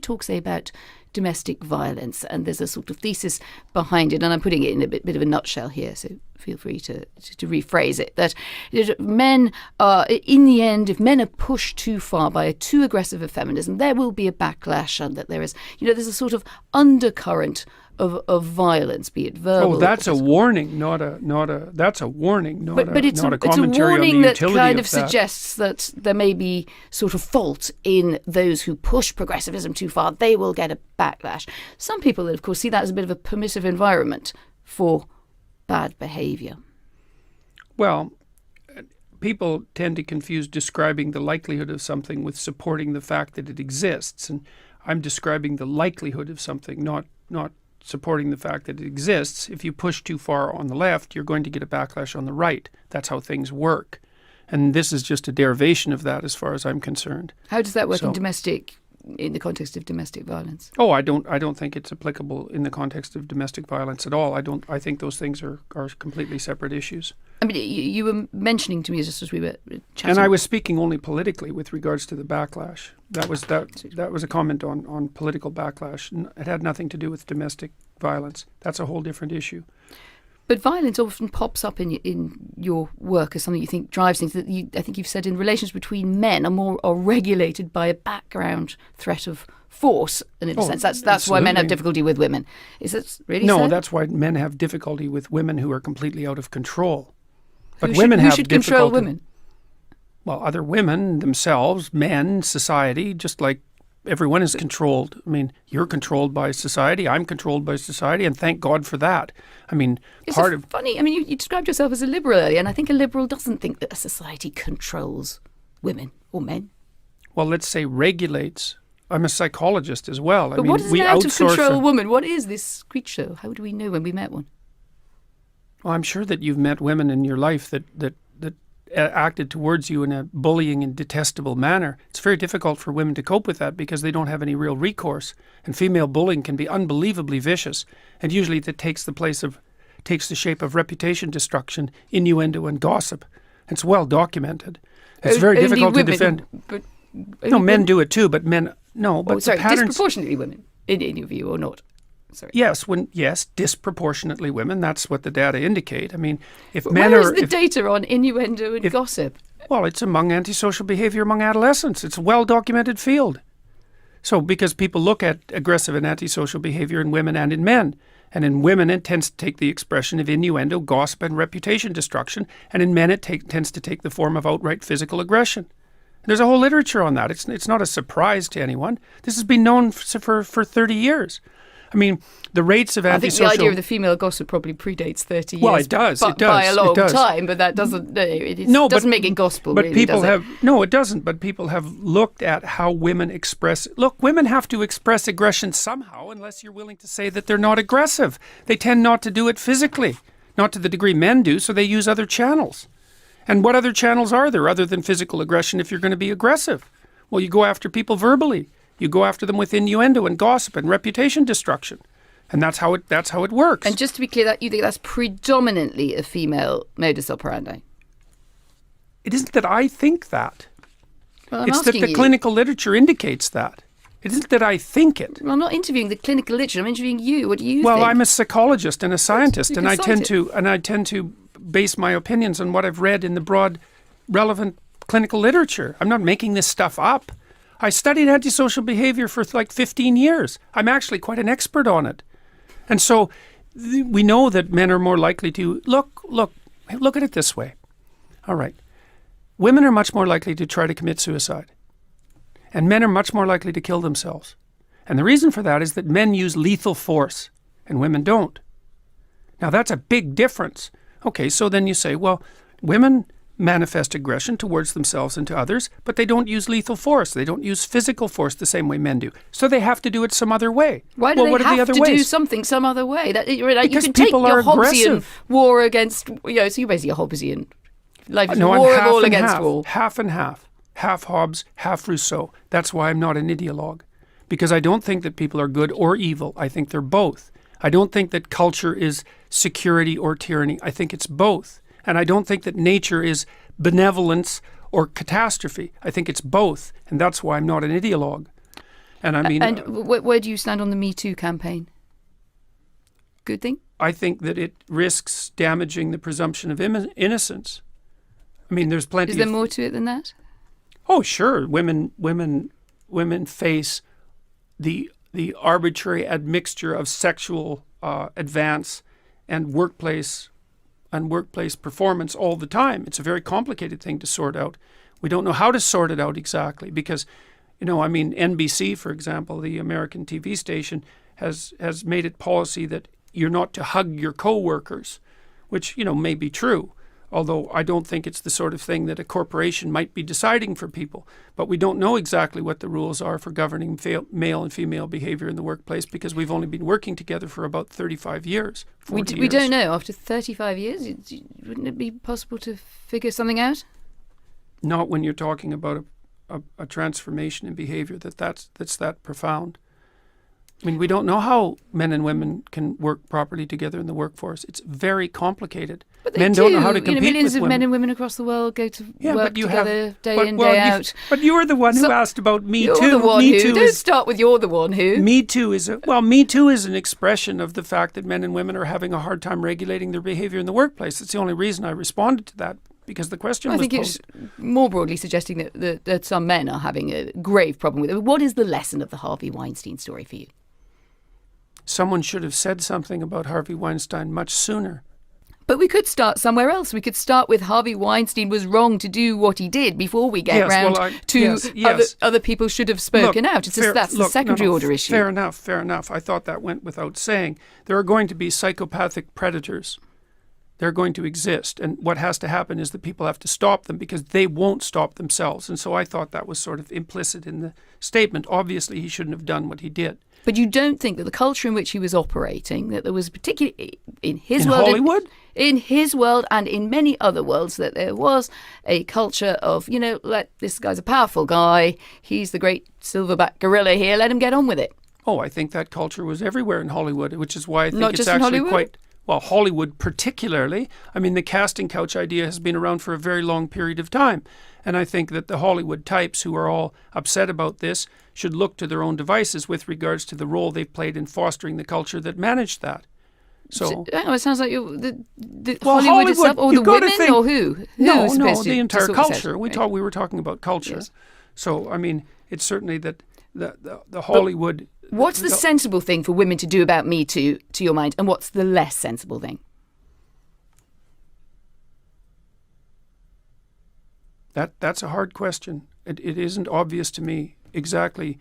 talk, say, about domestic violence, and there's a sort of thesis behind it, and I'm putting it in a bit of a nutshell here, so feel free to rephrase it, that men are, in the end, if men are pushed too far by a too aggressive of feminism, there will be a backlash, and that there is, there's a sort of undercurrent of violence, be it verbal. Oh, that's a warning, not a warning, not a commentary it's a warning on the that utility kind of of suggests that there may be sort of fault in those who push progressivism too far. They will get a backlash. Some people, of course, see that as a bit of a permissive environment for bad behaviour. Well, people tend to confuse describing the likelihood of something with supporting the fact that it exists, and I'm describing the likelihood of something, not supporting the fact that it exists. If you push too far on the left, you're going to get a backlash on the right. That's how things work. And this is just a derivation of that as far as I'm concerned. How does that work in the context of domestic violence? Oh, I don't think it's applicable in the context of domestic violence at all. I think those things are completely separate issues. I mean, you were mentioning to me just as we were chatting. And I was speaking only politically with regards to the backlash. That was a comment on political backlash. It had nothing to do with domestic violence. That's a whole different issue. But violence often pops up in your work as something you think drives things. I think you've said in relations between men are regulated by a background threat of force, and in a sense that's why men have difficulty with women. Is that really so? No, that's why men have difficulty with women who are completely out of control. But who should control women? Well, other women themselves, men, society, just like everyone is controlled. I mean, you're controlled by society, I'm controlled by society, and thank God for that. I mean, funny. I mean, you described yourself as a liberal earlier, and I think a liberal doesn't think that a society controls women or men. Well, let's say regulates. I'm a psychologist as well. But what is an out-of-control woman? What is this creature? How do we know when we met one? Well, I'm sure that you've met women in your life that acted towards you in a bullying and detestable manner. It's very difficult for women to cope with that because they don't have any real recourse. And female bullying can be unbelievably vicious. And usually it takes the shape of reputation destruction, innuendo, and gossip. It's well documented. It's very difficult to defend. Men do it too, but men no. But disproportionately women, in your view, or not? Sorry. Yes, disproportionately women. That's what the data indicate. I mean, where is the data on innuendo and gossip? Well, it's among antisocial behavior among adolescents. It's a well-documented field. So, because people look at aggressive and antisocial behavior in women and in men, and in women it tends to take the expression of innuendo, gossip, and reputation destruction, and in men it tends to take the form of outright physical aggression. There's a whole literature on that. It's not a surprise to anyone. This has been known for 30 years. I mean, the rates of antisocial... I think the idea of the female gossip probably predates 30 years. Well, it does. By a long time, but that doesn't make it gospel, but really, people does it? No, it doesn't. But people have looked at how women express... Look, women have to express aggression somehow unless you're willing to say that they're not aggressive. They tend not to do it physically, not to the degree men do, so they use other channels. And what other channels are there other than physical aggression if you're going to be aggressive? Well, you go after people verbally. You go after them with innuendo and gossip and reputation destruction. And that's how it works. And just to be clear, that you think that's predominantly a female modus operandi? It isn't that I think that. Well, it's that the clinical literature indicates that. It isn't that I think it. Well, I'm not interviewing the clinical literature. I'm interviewing you. What do you think? Well, I'm a psychologist and a scientist, and I tend to base my opinions on what I've read in the broad, relevant clinical literature. I'm not making this stuff up. I studied antisocial behavior for like 15 years. I'm actually quite an expert on it. And so we know that men are more likely to... Look at it this way. All right. Women are much more likely to try to commit suicide. And men are much more likely to kill themselves. And the reason for that is that men use lethal force and women don't. Now that's a big difference. Okay, so then you say, well, women manifest aggression towards themselves and to others, but they don't use lethal force. They don't use physical force the same way men do. So they have to do it some other way. Why do they have to do something some other way? Because you can take your Hobbesian war against, so you're basically a Hobbesian. Life is war of all against all. Half and half. Half Hobbes, half Rousseau. That's why I'm not an ideologue. Because I don't think that people are good or evil. I think they're both. I don't think that culture is security or tyranny. I think it's both. And I don't think that nature is benevolence or catastrophe. I think it's both. And that's why I'm not an ideologue. And I mean, And where do you stand on the Me Too campaign? Good thing? I think that it risks damaging the presumption of innocence. I mean, there's plenty. Is there more to it than that? Oh, sure. Women face the arbitrary admixture of sexual advance and workplace performance all the time. It's a very complicated thing to sort out. We don't know how to sort it out exactly because, NBC, for example, the American TV station, has made it policy that you're not to hug your co-workers, which, may be true. Although I don't think it's the sort of thing that a corporation might be deciding for people. But we don't know exactly what the rules are for governing male and female behavior in the workplace because we've only been working together for about 35 years, 40 years. We don't know. After 35 years, wouldn't it be possible to figure something out? Not when you're talking about a transformation in behavior that's that profound. I mean, we don't know how men and women can work properly together in the workforce. It's very complicated. But they men don't know how to compete millions with of women. men and women across the world go to work together day in, well, day out. But you were the one who asked about Me Too. You're the one Me who. Too Don't start with you're the one who. Me Too is Me Too is an expression of the fact that men and women are having a hard time regulating their behavior in the workplace. It's the only reason I responded to that. Because the question was posed. I think it's more broadly suggesting that some men are having a grave problem with it. What is the lesson of the Harvey Weinstein story for you? Someone should have said something about Harvey Weinstein much sooner. But we could start somewhere else. We could start with Harvey Weinstein was wrong to do what he did before we get other people should have spoken out. It's that's the secondary order issue. Fair enough. I thought that went without saying. There are going to be psychopathic predators. They're going to exist. And what has to happen is that people have to stop them because they won't stop themselves. And so I thought that was sort of implicit in the statement. Obviously, he shouldn't have done what he did. But you don't think that the culture in which he was operating, that there was particularly in his world, Hollywood? In his world and in many other worlds, that there was a culture of, this guy's a powerful guy. He's the great silverback gorilla here. Let him get on with it. Oh, I think that culture was everywhere in Hollywood, which is why I think Not it's just in actually Hollywood? quite... Well, Hollywood particularly. I mean, the casting couch idea has been around for a very long period of time. And I think that the Hollywood types who are all upset about this should look to their own devices with regards to the role they've played in fostering the culture that managed that. So it sounds like Hollywood itself, or the women, or who? No, the entire culture. We were talking about culture. Yes. So, I mean, it's certainly that the Hollywood... What's the sensible thing for women to do about Me Too, to your mind, and what's the less sensible thing? That's a hard question. It isn't obvious to me exactly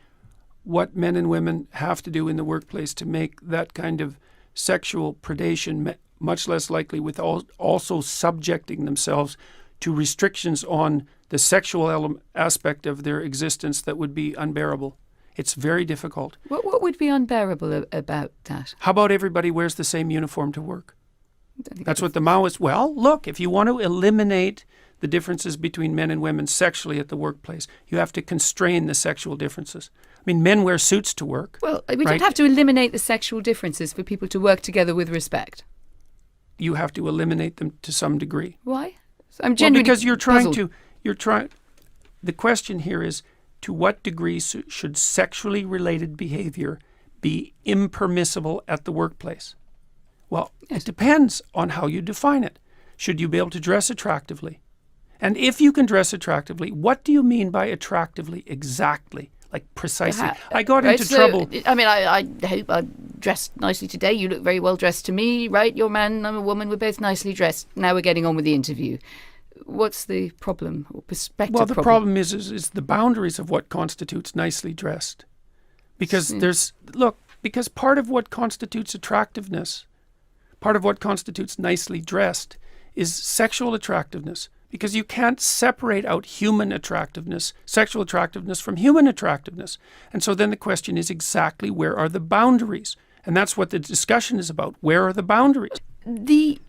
what men and women have to do in the workplace to make that kind of sexual predation much less likely, with also subjecting themselves to restrictions on the sexual aspect of their existence that would be unbearable. It's very difficult. What would be unbearable about that? How about everybody wears the same uniform to work? That's what the Maoists... Well, look, if you want to eliminate the differences between men and women sexually at the workplace, you have to constrain the sexual differences. I mean, men wear suits to work. Well, we don't have to eliminate the sexual differences for people to work together with respect. You have to eliminate them to some degree. Why? I'm genuinely because you're trying puzzled. The question here is, to what degree should sexually related behavior be impermissible at the workplace? Well, It depends on how you define it. Should you be able to dress attractively? And if you can dress attractively, what do you mean by attractively exactly? Like precisely. I got into trouble. I mean, I hope I dressed nicely today. You look very well dressed to me, right? You're a man, I'm a woman. We're both nicely dressed. Now we're getting on with the interview. What's the problem or perspective? Well, the problem is the boundaries of what constitutes nicely dressed. Because because part of what constitutes attractiveness, part of what constitutes nicely dressed is sexual attractiveness. Because you can't separate out human attractiveness, sexual attractiveness from human attractiveness. And so then the question is exactly where are the boundaries? And that's what the discussion is about. Where are the boundaries? The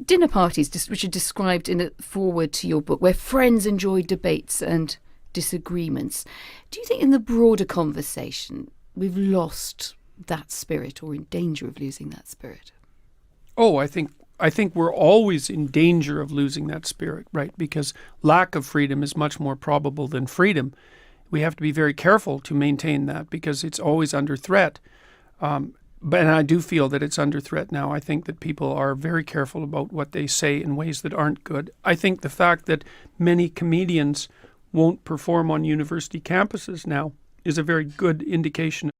dinner parties, which are described in a foreword to your book, where friends enjoy debates and disagreements. Do you think in the broader conversation we've lost that spirit or in danger of losing that spirit? Oh, I think we're always in danger of losing that spirit, right? Because lack of freedom is much more probable than freedom. we have to be very careful to maintain that because it's always under threat. And I do feel that it's under threat now. I think that people are very careful about what they say in ways that aren't good. I think the fact that many comedians won't perform on university campuses now is a very good indication